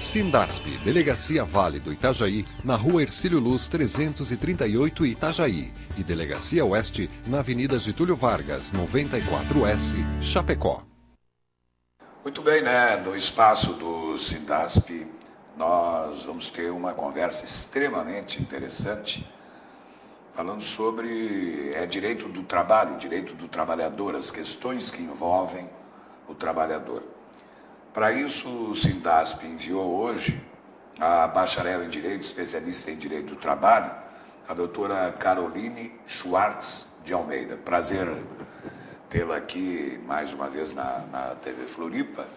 Sindasp, Delegacia Vale do Itajaí, na Rua Hercílio Luz 338 Itajaí, e Delegacia Oeste, na Avenida Getúlio Vargas, 94S, Chapecó. Muito bem, né? No espaço do Sindasp, nós vamos ter uma conversa extremamente interessante, falando sobre direito do trabalho, direito do trabalhador, as questões que envolvem o trabalhador. Para isso, o Sindasp enviou hoje a bacharel em Direito, especialista em Direito do Trabalho, a doutora Caroline Schwartz de Almeida. Prazer tê-la aqui mais uma vez na TV Floripa.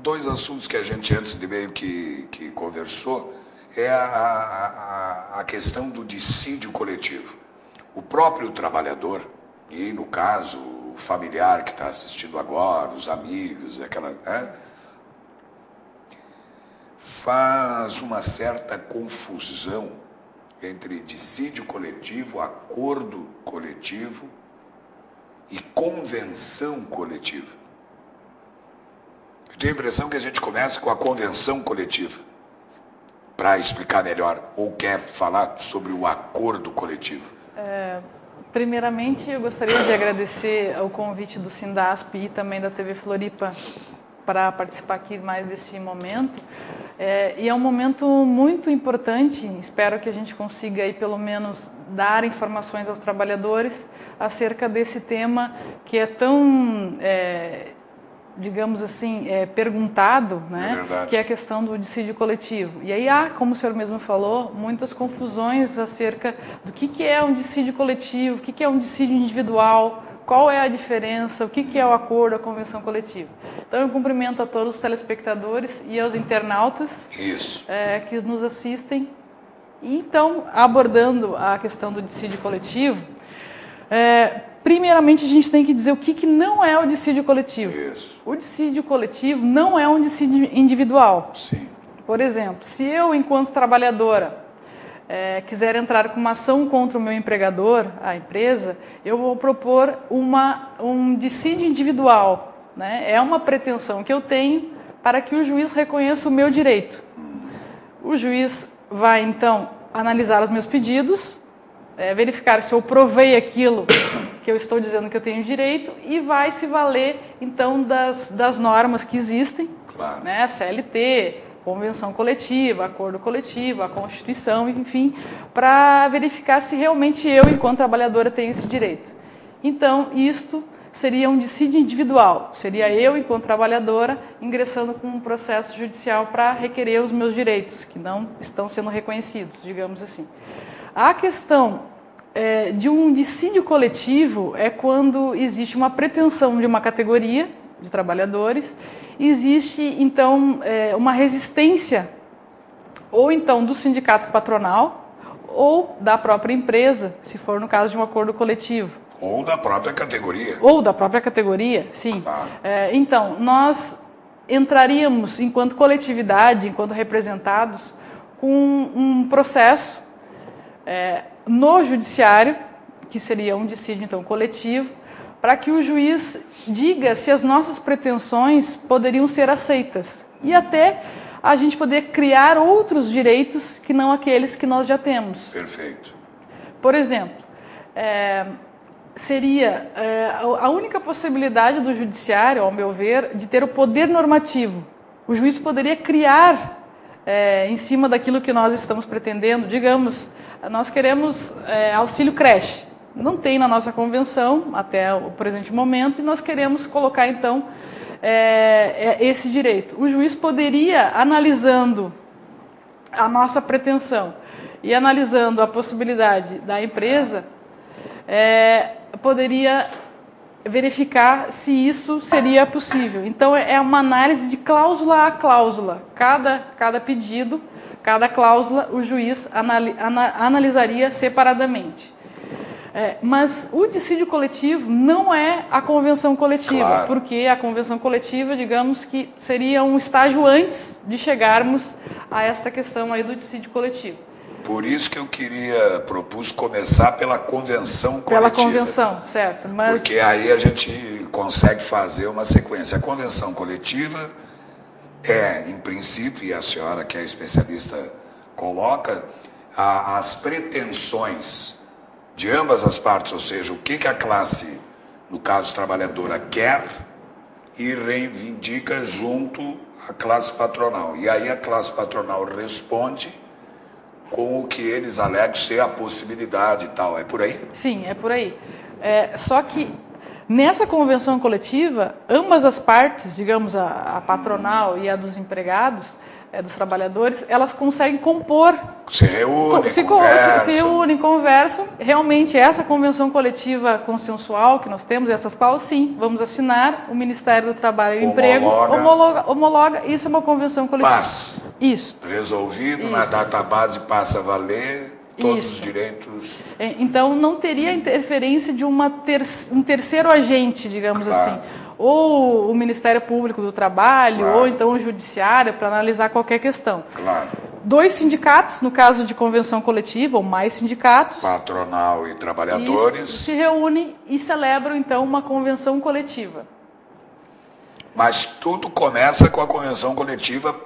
Dois assuntos que a gente antes de meio que conversou é a questão do dissídio coletivo. O próprio trabalhador, e no caso o familiar que está assistindo agora, os amigos, faz uma certa confusão entre dissídio coletivo, acordo coletivo e convenção coletiva. Eu tenho a impressão que a gente começa com a convenção coletiva, para explicar melhor, ou quer falar sobre o acordo coletivo? Primeiramente, eu gostaria de agradecer ao convite do Sindasp e também da TV Floripa para participar aqui mais desse momento. E é um momento muito importante, espero que a gente consiga aí, pelo menos dar informações aos trabalhadores acerca desse tema que é tão, digamos assim, perguntado, né? Que é a questão do dissídio coletivo. E aí há, como o senhor mesmo falou, muitas confusões acerca do que é um dissídio coletivo, o que é um dissídio individual, qual é a diferença, o que é o acordo, a convenção coletiva. Então eu cumprimento a todos os telespectadores e aos internautas que nos assistem. E então, abordando a questão do dissídio coletivo, primeiramente a gente tem que dizer o que não é o dissídio coletivo. Isso. O dissídio coletivo não é um dissídio individual. Sim. Por exemplo, se eu, enquanto trabalhadora, quiser entrar com uma ação contra o meu empregador, a empresa, eu vou propor um dissídio individual, né? É uma pretensão que eu tenho para que o juiz reconheça o meu direito. O juiz vai, então, analisar os meus pedidos, verificar se eu provei aquilo que eu estou dizendo que eu tenho direito e vai se valer, então, das normas que existem, claro, né? CLT, convenção coletiva, acordo coletivo, a Constituição, enfim, para verificar se realmente eu, enquanto trabalhadora, tenho esse direito. Então, isto seria um dissídio individual, seria eu, enquanto trabalhadora, ingressando com um processo judicial para requerer os meus direitos, que não estão sendo reconhecidos, digamos assim. A questão de um dissídio coletivo é quando existe uma pretensão de uma categoria de trabalhadores, existe então uma resistência ou então do sindicato patronal ou da própria empresa, se for no caso de um acordo coletivo. Ou da própria categoria. Ou da própria categoria, sim. Claro. Então, nós entraríamos enquanto coletividade, enquanto representados, com um processo no judiciário, que seria um dissídio então coletivo, para que o juiz diga se as nossas pretensões poderiam ser aceitas e até a gente poder criar outros direitos que não aqueles que nós já temos. Perfeito. Por exemplo, seria a única possibilidade do judiciário, ao meu ver, de ter o poder normativo. O juiz poderia criar, em cima daquilo que nós estamos pretendendo, digamos, nós queremos auxílio creche. Não tem na nossa convenção, até o presente momento, e nós queremos colocar, então, esse direito. O juiz poderia, analisando a nossa pretensão e analisando a possibilidade da empresa, poderia verificar se isso seria possível. Então, é uma análise de cláusula a cláusula. Cada pedido, cada cláusula, o juiz analisaria separadamente. Mas o dissídio coletivo não é a convenção coletiva, claro, porque a convenção coletiva, digamos que seria um estágio antes de chegarmos a esta questão aí do dissídio coletivo. Por isso que eu propus começar pela convenção coletiva. Pela convenção, certo. Mas... Porque aí a gente consegue fazer uma sequência. A convenção coletiva em princípio, e a senhora que é especialista coloca, as pretensões de ambas as partes, ou seja, o que a classe, no caso trabalhadora, quer e reivindica junto à classe patronal. E aí a classe patronal responde com o que eles alegam ser a possibilidade e tal. É por aí? Sim, é por aí. Só que nessa convenção coletiva, ambas as partes, digamos a patronal e a dos empregados, dos trabalhadores, elas conseguem compor. Se reúnem, conversam. Realmente, essa convenção coletiva consensual que nós temos, essas cláusulas, sim, vamos assinar, o Ministério do Trabalho e do Emprego homologa, isso é uma convenção coletiva. Paz. Isso. Resolvido, isso. Na database passa a valer todos os direitos. Então, não teria interferência de um terceiro agente, digamos assim. Ou o Ministério Público do Trabalho, ou então o Judiciário, para analisar qualquer questão. Claro. 2 sindicatos, no caso de convenção coletiva, ou mais sindicatos. Patronal e trabalhadores. Se reúnem e celebram, então, uma convenção coletiva. Mas tudo começa com a convenção coletiva,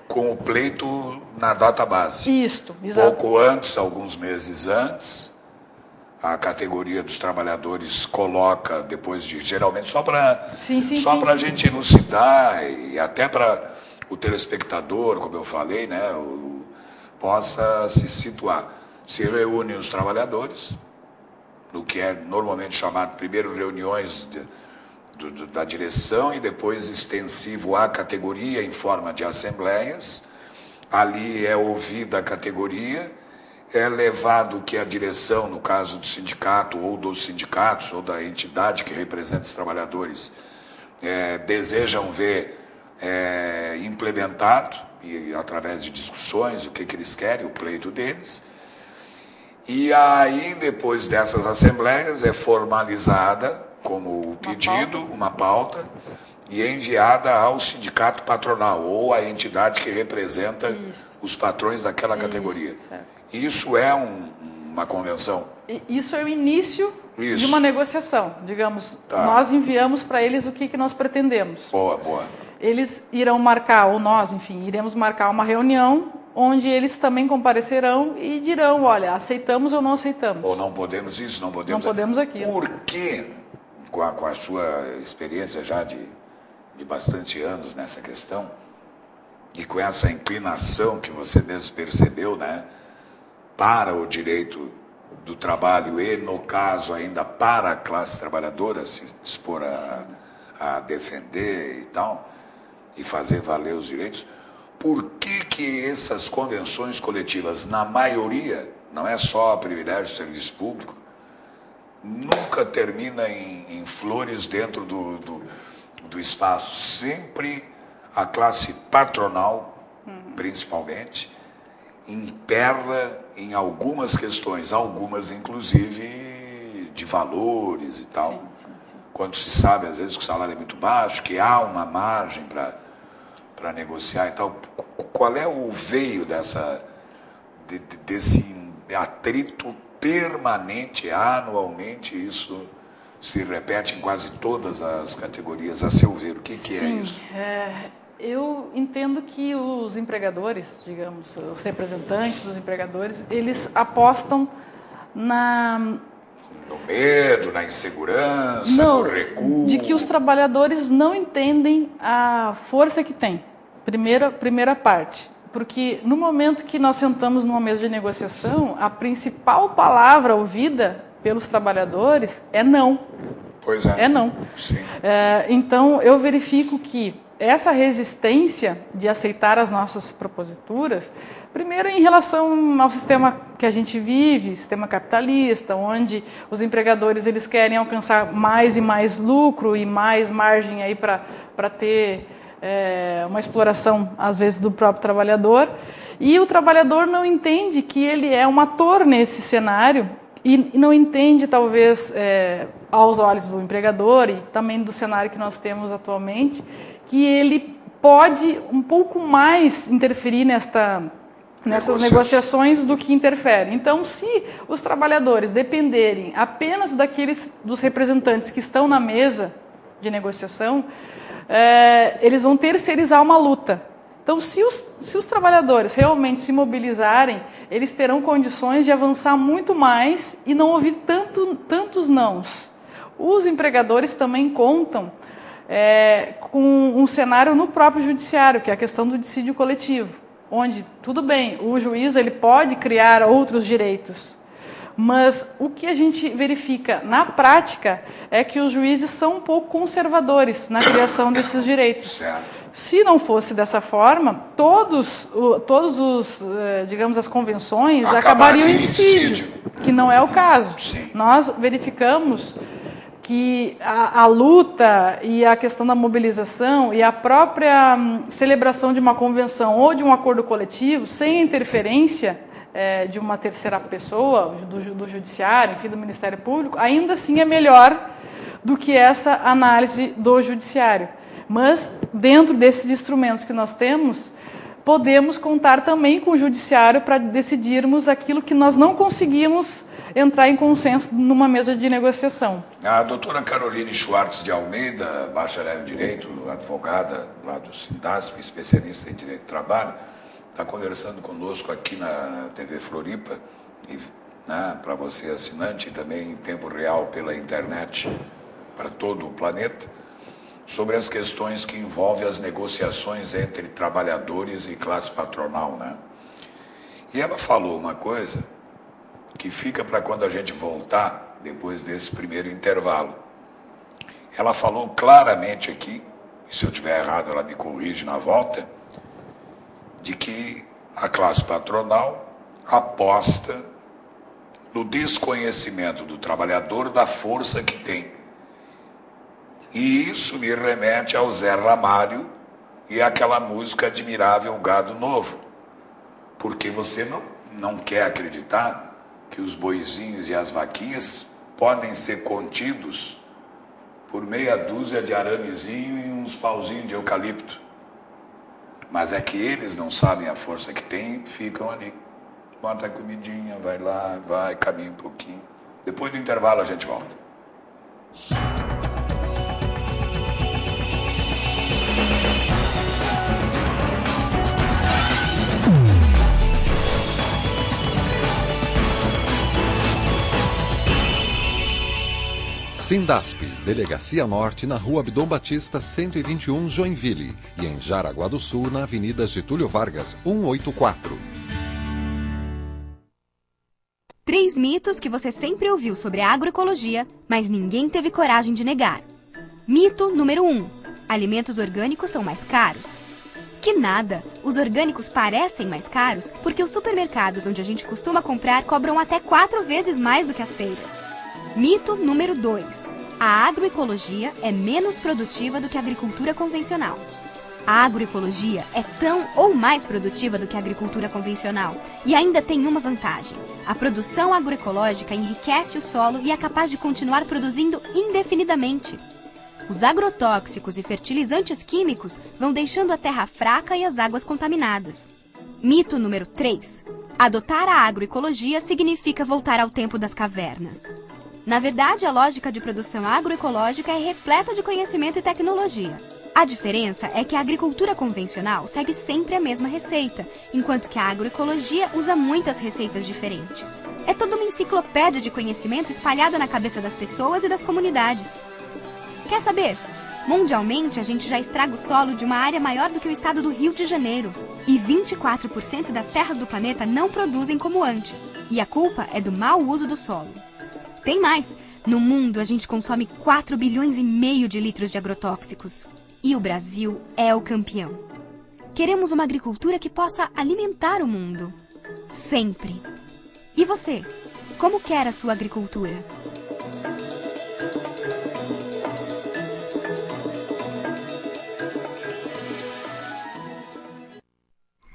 com o pleito na data base. Isto, exato. Pouco antes, alguns meses antes, a categoria dos trabalhadores coloca, depois de, geralmente só para a gente elucidar e até para o telespectador, como eu falei, né, possa se situar. Se reúnem os trabalhadores, no que é normalmente chamado primeiro reuniões da direção e depois extensivo à categoria em forma de assembleias. Ali é ouvida a categoria, é levado que a direção, no caso do sindicato ou dos sindicatos ou da entidade que representa os trabalhadores, desejam ver implementado, e através de discussões, o que eles querem, o pleito deles. E aí, depois dessas assembleias, é formalizada como o pedido, uma pauta, e é enviada ao sindicato patronal, ou à entidade que representa os patrões daquela categoria. Isso é uma convenção? Isso é o início de uma negociação. Digamos, nós enviamos para eles o que nós pretendemos. Boa. Eles irão marcar, ou nós, enfim, iremos marcar uma reunião onde eles também comparecerão e dirão, olha, aceitamos ou não aceitamos. Ou não podemos isso, não podemos aquilo. Por quê? Com a sua experiência já de bastante anos nessa questão, e com essa inclinação que você mesmo percebeu, né, para o direito do trabalho e, no caso, ainda para a classe trabalhadora se expor a defender e tal, e fazer valer os direitos, por que essas convenções coletivas, na maioria, não é só privilégio do serviço público, nunca termina em flores dentro do espaço? Sempre a classe patronal, principalmente, emperra em algumas questões, algumas inclusive de valores e tal, quando se sabe às vezes que o salário é muito baixo, que há uma margem para negociar e tal. Qual é o veio desse atrito permanente, anualmente? Isso se repete em quase todas as categorias, a seu ver. O que é isso? Eu entendo que os empregadores, digamos, os representantes dos empregadores, eles apostam no medo, na insegurança, no recuo. De que os trabalhadores não entendem a força que tem. Primeira parte. Porque no momento que nós sentamos numa mesa de negociação, a principal palavra ouvida pelos trabalhadores é não. Pois é. É não. Sim. Então, eu verifico que essa resistência de aceitar as nossas proposituras, primeiro em relação ao sistema que a gente vive, sistema capitalista, onde os empregadores eles querem alcançar mais e mais lucro e mais margem aí para ter uma exploração, às vezes, do próprio trabalhador. E o trabalhador não entende que ele é um ator nesse cenário e não entende, talvez, aos olhos do empregador e também do cenário que nós temos atualmente, que ele pode um pouco mais interferir nessas negociações do que interfere. Então, se os trabalhadores dependerem apenas dos representantes que estão na mesa de negociação, eles vão terceirizar uma luta. Então, se os trabalhadores realmente se mobilizarem, eles terão condições de avançar muito mais e não ouvir tantos nãos. Os empregadores também contam com um cenário no próprio judiciário, que é a questão do dissídio coletivo, onde, tudo bem, o juiz ele pode criar outros direitos, mas o que a gente verifica na prática é que os juízes são um pouco conservadores na criação desses direitos. Certo. Se não fosse dessa forma, todos os, digamos, as convenções acabariam em dissídio, que não é o caso. Sim. Nós verificamos que a luta e a questão da mobilização e a própria celebração de uma convenção ou de um acordo coletivo, sem interferência de uma terceira pessoa, do judiciário, enfim, do Ministério Público, ainda assim é melhor do que essa análise do judiciário. Mas, dentro desses instrumentos que nós temos, podemos contar também com o judiciário para decidirmos aquilo que nós não conseguimos entrar em consenso numa mesa de negociação. A doutora Caroline Schwartz de Almeida, bacharel em Direito, advogada lá do Sindasp, especialista em Direito do Trabalho, está conversando conosco aqui na TV Floripa, para você assinante, e também em tempo real pela internet para todo o planeta, sobre as questões que envolvem as negociações entre trabalhadores e classe patronal, né? E ela falou uma coisa que fica para quando a gente voltar, depois desse primeiro intervalo. Ela falou claramente aqui, e se eu estiver errado ela me corrige na volta, de que a classe patronal aposta no desconhecimento do trabalhador da força que tem. E isso me remete ao Zé Ramalho e àquela música admirável Gado Novo. Porque você não quer acreditar que os boizinhos e as vaquinhas podem ser contidos por meia dúzia de aramezinho e uns pauzinhos de eucalipto. Mas é que eles não sabem a força que tem, ficam ali. Bota a comidinha, vai lá, vai, caminha um pouquinho. Depois do intervalo a gente volta. Sindasp, Delegacia Norte, na Rua Abdom Batista, 121, Joinville. E em Jaraguá do Sul, na Avenida Getúlio Vargas, 184. 3 mitos que você sempre ouviu sobre a agroecologia, mas ninguém teve coragem de negar. Mito número 1. Alimentos orgânicos são mais caros. Que nada! Os orgânicos parecem mais caros porque os supermercados onde a gente costuma comprar cobram até 4 vezes mais do que as feiras. Mito número 2. A agroecologia é menos produtiva do que a agricultura convencional. A agroecologia é tão ou mais produtiva do que a agricultura convencional e ainda tem uma vantagem. A produção agroecológica enriquece o solo e é capaz de continuar produzindo indefinidamente. Os agrotóxicos e fertilizantes químicos vão deixando a terra fraca e as águas contaminadas. Mito número 3. Adotar a agroecologia significa voltar ao tempo das cavernas. Na verdade, a lógica de produção agroecológica é repleta de conhecimento e tecnologia. A diferença é que a agricultura convencional segue sempre a mesma receita, enquanto que a agroecologia usa muitas receitas diferentes. É toda uma enciclopédia de conhecimento espalhada na cabeça das pessoas e das comunidades. Quer saber? Mundialmente, a gente já estraga o solo de uma área maior do que o estado do Rio de Janeiro. E 24% das terras do planeta não produzem como antes. E a culpa é do mau uso do solo. Tem mais. No mundo, a gente consome 4,5 bilhões de litros de agrotóxicos. E o Brasil é o campeão. Queremos uma agricultura que possa alimentar o mundo. Sempre. E você? Como quer a sua agricultura?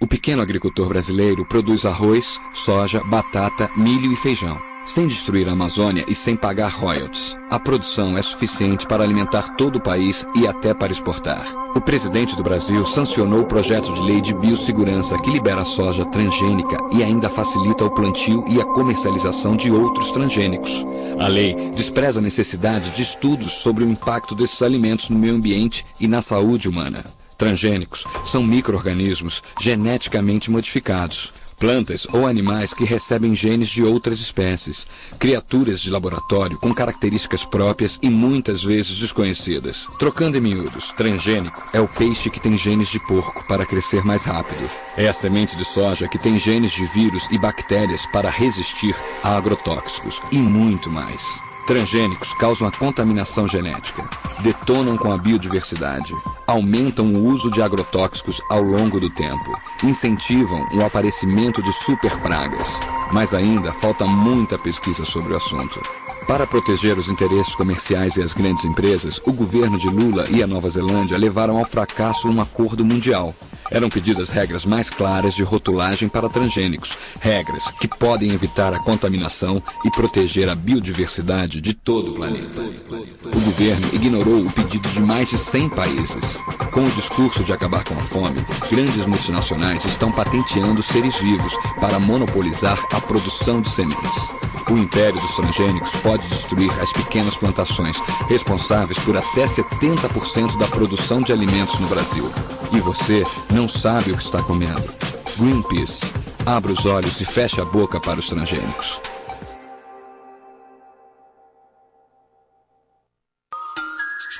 O pequeno agricultor brasileiro produz arroz, soja, batata, milho e feijão. sem destruir a Amazônia e sem pagar royalties. A produção é suficiente para alimentar todo o país e até para exportar. O presidente do Brasil sancionou o projeto de lei de biossegurança que libera a soja transgênica e ainda facilita o plantio e a comercialização de outros transgênicos. A lei despreza a necessidade de estudos sobre o impacto desses alimentos no meio ambiente e na saúde humana. Transgênicos são micro-organismos geneticamente modificados. Plantas ou animais que recebem genes de outras espécies, criaturas de laboratório com características próprias e muitas vezes desconhecidas. Trocando em miúdos, transgênico é o peixe que tem genes de porco para crescer mais rápido. É a semente de soja que tem genes de vírus e bactérias para resistir a agrotóxicos e muito mais. Transgênicos causam a contaminação genética, detonam com a biodiversidade, aumentam o uso de agrotóxicos ao longo do tempo, incentivam o aparecimento de superpragas. Mas ainda falta muita pesquisa sobre o assunto. Para proteger os interesses comerciais e as grandes empresas, o governo de Lula e a Nova Zelândia levaram ao fracasso um acordo mundial. Eram pedidas regras mais claras de rotulagem para transgênicos, regras que podem evitar a contaminação e proteger a biodiversidade de todo o planeta. O governo ignorou o pedido de mais de 100 países. Com o discurso de acabar com a fome, grandes multinacionais estão patenteando seres vivos para monopolizar a produção de sementes. O império dos transgênicos pode destruir as pequenas plantações, responsáveis por até 70% da produção de alimentos no Brasil. E você não sabe o que está comendo. Greenpeace. Abra os olhos e feche a boca para os transgênicos.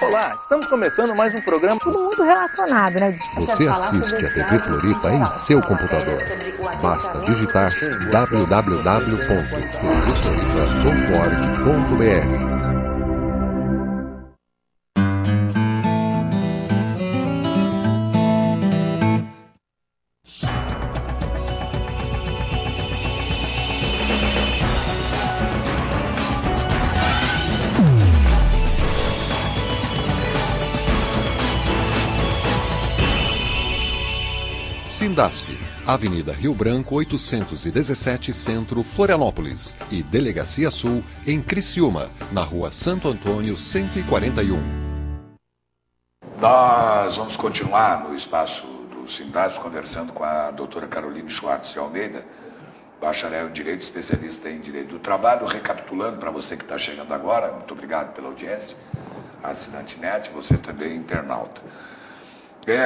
Olá, estamos começando mais um programa. Tudo muito relacionado, né? Você assiste a TV Floripa em seu computador. Basta digitar www.tvfloripa.org.br. Sindasp, Avenida Rio Branco 817, Centro, Florianópolis, e Delegacia Sul, em Criciúma, na Rua Santo Antônio 141. Nós vamos continuar no espaço do Sindasp conversando com a doutora Caroline Schwartz de Almeida, bacharel em Direito, especialista em Direito do Trabalho. Recapitulando para você que está chegando agora, muito obrigado pela audiência, assinante NET, você também internauta.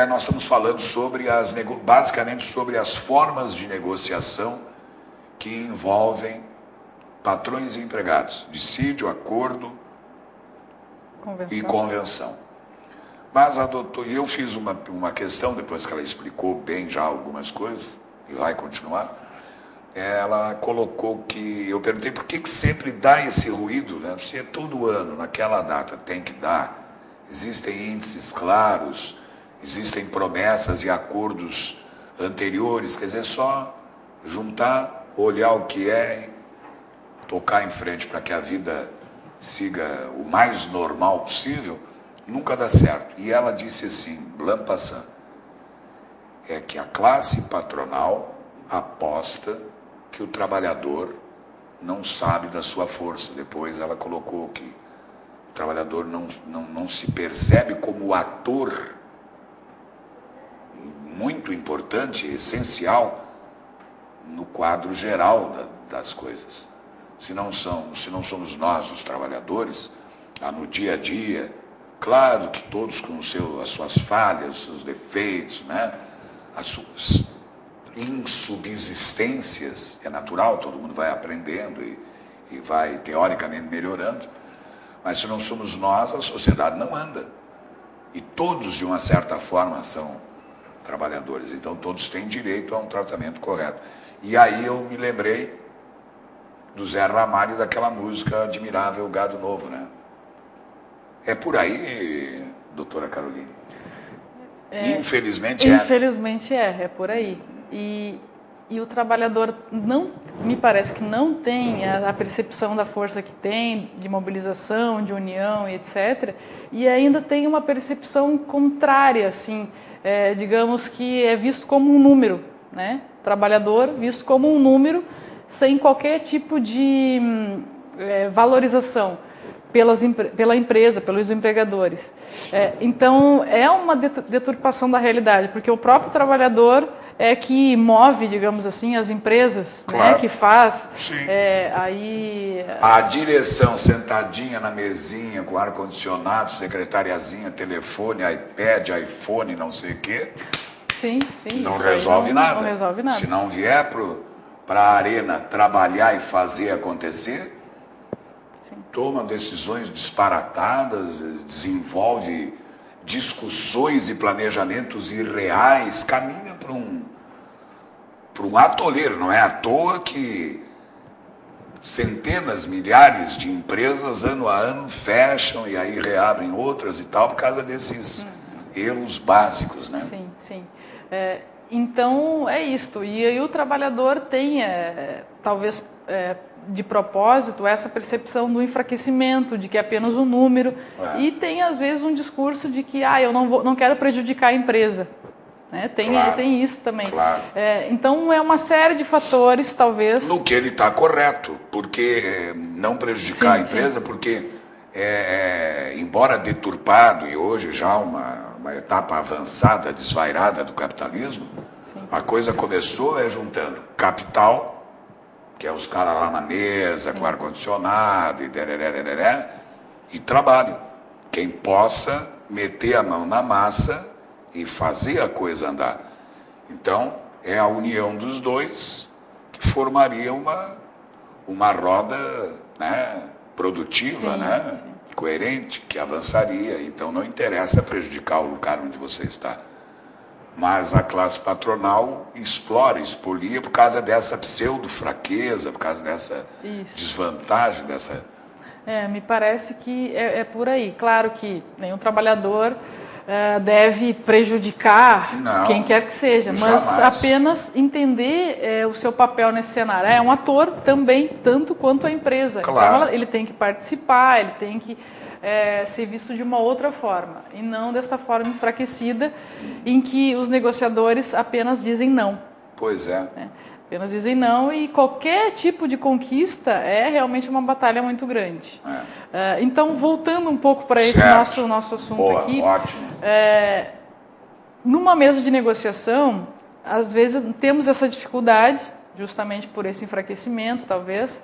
Nós estamos falando sobre basicamente sobre as formas de negociação que envolvem patrões e empregados, dissídio, acordo e convenção. Mas eu fiz uma questão, depois que ela explicou bem já algumas coisas, e vai continuar, ela colocou que, eu perguntei por que sempre dá esse ruído, né? Se é todo ano, naquela data, tem que dar, existem índices claros, existem promessas e acordos anteriores, quer dizer, só juntar, olhar o que é, tocar em frente para que a vida siga o mais normal possível, nunca dá certo. E ela disse assim, en passant, é que a classe patronal aposta que o trabalhador não sabe da sua força. Depois ela colocou que o trabalhador não se percebe como ator muito importante, essencial no quadro geral das coisas. Se não somos nós, os trabalhadores, no dia a dia, claro que todos com as suas falhas, os seus defeitos, né? As suas insubsistências, é natural, todo mundo vai aprendendo e vai teoricamente melhorando, mas se não somos nós, a sociedade não anda. E todos, de uma certa forma, são trabalhadores, então todos têm direito a um tratamento correto. E aí eu me lembrei do Zé Ramalho, daquela música admirável, Gado Novo, né? É por aí, doutora Caroline? Infelizmente é por aí. E o trabalhador me parece que não tem a percepção da força que tem, de mobilização, de união e etc. E ainda tem uma percepção contrária, assim, digamos que é visto como um número, né? Trabalhador visto como um número sem qualquer tipo de valorização pela empresa, pelos empregadores. Então, é uma deturpação da realidade, porque o próprio trabalhador é que move, digamos assim, as empresas, claro, né, que faz. Aí a direção sentadinha na mesinha com ar-condicionado, secretariazinha, telefone, iPad, iPhone, não sei o quê. Sim, não resolve nada. Não resolve nada. Se não vier para a arena trabalhar e fazer acontecer, toma decisões disparatadas, desenvolve discussões e planejamentos irreais, caminha para um atoleiro. Não é à toa que centenas, milhares de empresas, ano a ano, fecham e aí reabrem outras e tal, por causa desses erros básicos, né? Sim. Então, é isto. E aí o trabalhador tem, talvez de propósito, essa percepção do enfraquecimento, de que é apenas um número, e tem, às vezes, um discurso de que eu não quero prejudicar a empresa. Né? Tem isso também. Claro. Então, é uma série de fatores, talvez... No que ele está correto, porque não prejudicar a empresa, porque, embora deturpado, e hoje já uma etapa avançada, desvairada do capitalismo, a coisa começou juntando capital, que é os caras lá na mesa, com ar-condicionado, e trabalho. Quem possa meter a mão na massa e fazer a coisa andar. Então, é a união dos dois que formaria uma roda, né, produtiva, coerente, que avançaria. Então, não interessa prejudicar o lugar onde você está. Mas a classe patronal explora, expolia por causa dessa pseudo-fraqueza, por causa dessa desvantagem, me parece que é por aí. Claro que nenhum trabalhador deve prejudicar quem quer que seja, mas apenas entender o seu papel nesse cenário. É um ator também, tanto quanto a empresa. Claro. Então, ele tem que participar, ele tem que ser visto de uma outra forma, e não desta forma enfraquecida, em que os negociadores apenas dizem não. Pois é. Apenas dizem não, e qualquer tipo de conquista é realmente uma batalha muito grande. Então, voltando um pouco para esse nosso assunto aqui, ótimo. Numa mesa de negociação, às vezes temos essa dificuldade, justamente por esse enfraquecimento, talvez,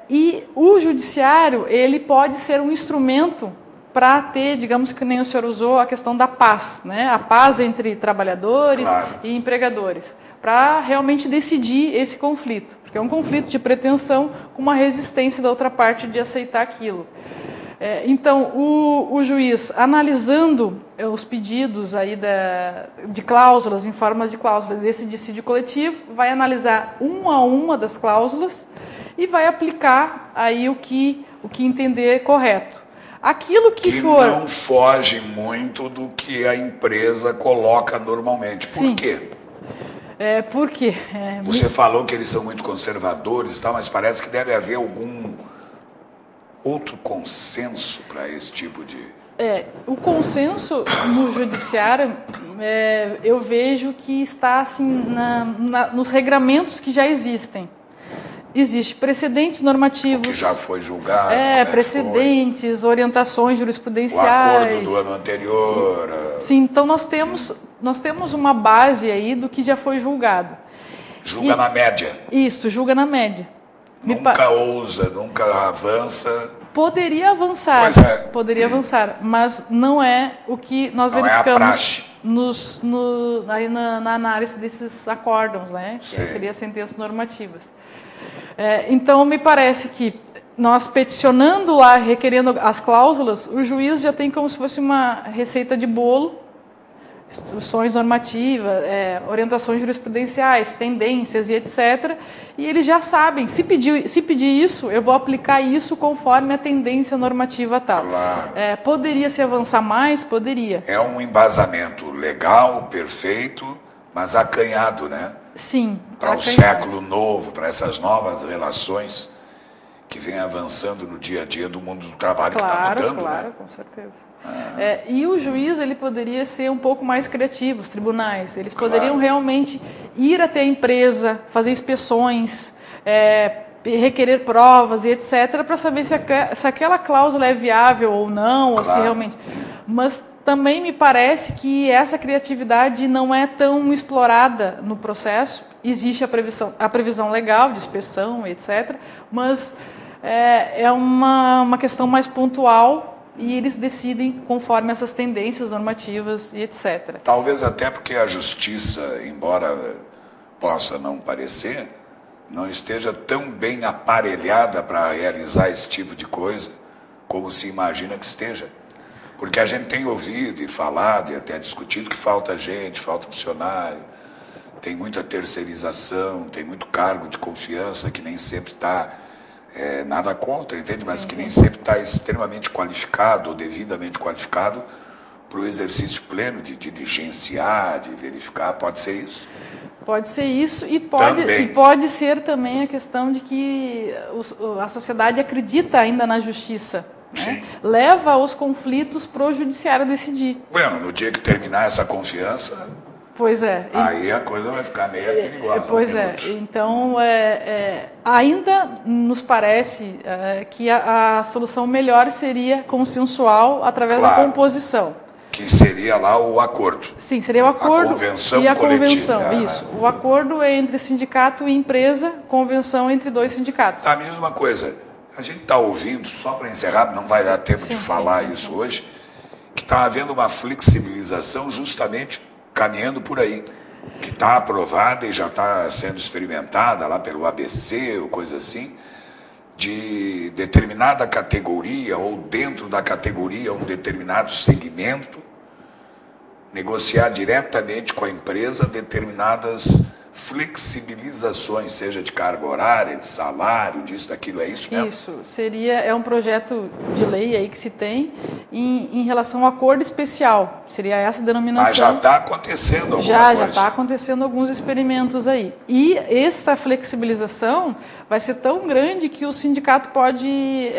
e o judiciário, ele pode ser um instrumento para ter, digamos que nem o senhor usou, a questão da paz, né? A paz entre trabalhadores e empregadores, para realmente decidir esse conflito, porque é um conflito de pretensão com uma resistência da outra parte de aceitar aquilo. Então, o juiz, analisando os pedidos aí de cláusulas, em forma de cláusula desse dissídio coletivo, vai analisar uma a uma das cláusulas e vai aplicar aí o que entender correto. Aquilo que for... não foge muito do que a empresa coloca normalmente. Por quê? Por quê? Você falou que eles são muito conservadores e tal, mas parece que deve haver algum outro consenso para esse tipo de... O consenso no judiciário, eu vejo que está assim, nos regramentos que já existem. Existem precedentes normativos. Que já foi julgado. Precedentes, orientações jurisprudenciais. O acordo do ano anterior. Sim, então nós temos uma base aí do que já foi julgado. Julga na média. Isso, julga na média. Nunca ousa, nunca avança. Poderia avançar. Pois é. Poderia avançar, mas não é o que nós verificamos aí na análise desses acórdãos, né? Que seria sentenças normativas. Então, me parece que nós peticionando lá, requerendo as cláusulas, o juiz já tem como se fosse uma receita de bolo, instruções normativas, orientações jurisprudenciais, tendências e etc. E eles já sabem, se pedir isso, eu vou aplicar isso conforme a tendência normativa tal. Claro. Poderia se avançar mais? Poderia. É um embasamento legal, perfeito, mas acanhado, né? Sim. Para o século novo, para essas novas relações que vem avançando no dia a dia do mundo do trabalho, que está mudando, claro, né? Com certeza. E o juiz, ele poderia ser um pouco mais criativo, os tribunais. Eles poderiam realmente ir até a empresa, fazer inspeções, requerer provas e etc., para saber se aquela cláusula é viável ou não, ou se realmente... Mas também me parece que essa criatividade não é tão explorada no processo. Existe a previsão legal de inspeção, etc., mas é uma questão mais pontual e eles decidem conforme essas tendências normativas e etc. Talvez até porque a justiça, embora possa não parecer, não esteja tão bem aparelhada para realizar esse tipo de coisa como se imagina que esteja. Porque a gente tem ouvido e falado e até discutido que falta gente, falta funcionário, tem muita terceirização, tem muito cargo de confiança que nem sempre está, nada contra, entende? Mas que nem sempre está extremamente qualificado ou devidamente qualificado para o exercício pleno de diligenciar, de verificar. Pode ser isso? Pode ser isso e pode ser também a questão de que a sociedade acredita ainda na justiça. Né? Leva os conflitos para o judiciário decidir. Bueno, no dia que terminar essa confiança, pois é. Aí a coisa vai ficar meio perigosa. Pois então ainda nos parece que a solução melhor seria consensual através da composição. Que seria lá o acordo. Sim, seria o acordo. A convenção e a coletiva. Convenção, isso. O acordo é entre sindicato e empresa, convenção entre dois sindicatos. Tá, me diz uma coisa. A gente está ouvindo, só para encerrar, não vai dar tempo de falar isso hoje, que está havendo uma flexibilização justamente caminhando por aí, que está aprovada e já está sendo experimentada lá pelo ABC ou coisa assim, de determinada categoria ou dentro da categoria um determinado segmento, negociar diretamente com a empresa determinadas flexibilizações, seja de carga horária, de salário, disso, daquilo, é isso mesmo? Isso, é um projeto de lei aí que se tem em relação ao acordo especial, seria essa denominação. Mas já está acontecendo alguma coisa? Já está acontecendo alguns experimentos aí. E essa flexibilização vai ser tão grande que o sindicato pode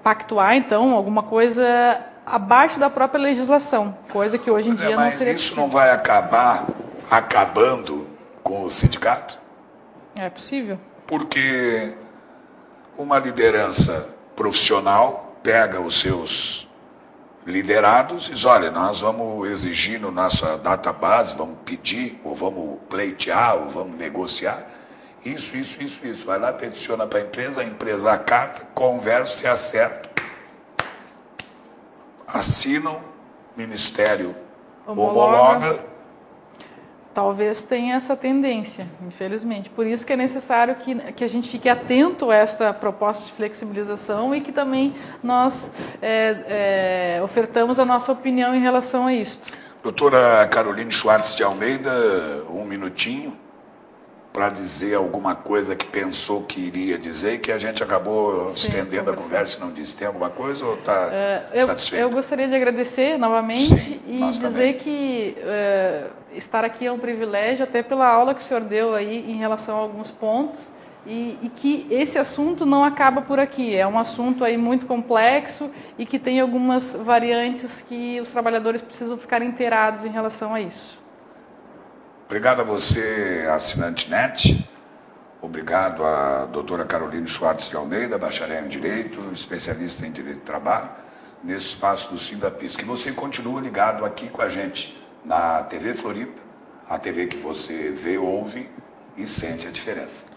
pactuar, então, alguma coisa abaixo da própria legislação, coisa que hoje em dia não seria possível. Mas isso possível. não vai acabar acabando com o sindicato? É possível. Porque uma liderança profissional pega os seus liderados e diz, olha, nós vamos exigir na nossa database, vamos pedir, ou vamos pleitear, ou vamos negociar, isso. Vai lá, peticiona para a empresa acata, conversa, se acerta, assinam, Ministério homologa. Talvez tenha essa tendência, infelizmente. Por isso que é necessário que a gente fique atento a essa proposta de flexibilização e que também nós ofertamos a nossa opinião em relação a isso. Doutora Caroline Schwartz de Almeida, um minutinho para dizer alguma coisa que pensou que iria dizer e que a gente acabou estendendo a conversa e não disse. Tem alguma coisa ou está satisfeito? Eu gostaria de agradecer novamente e dizer que estar aqui é um privilégio, até pela aula que o senhor deu aí em relação a alguns pontos e que esse assunto não acaba por aqui. É um assunto aí muito complexo e que tem algumas variantes que os trabalhadores precisam ficar inteirados em relação a isso. Obrigado a você, assinante NET. Obrigado à doutora Caroline Schwartz de Almeida, bacharel em Direito, especialista em Direito do Trabalho, nesse espaço do Sindapis. Que você continue ligado aqui com a gente na TV Floripa, a TV que você vê, ouve e sente a diferença.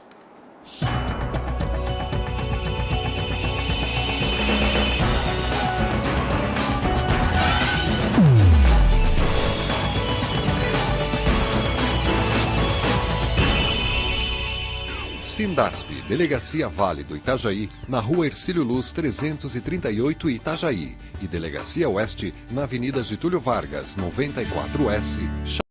Sindasp, Delegacia Vale do Itajaí, na Rua Hercílio Luz 338 Itajaí, e Delegacia Oeste, na Avenida Getúlio Vargas 94S,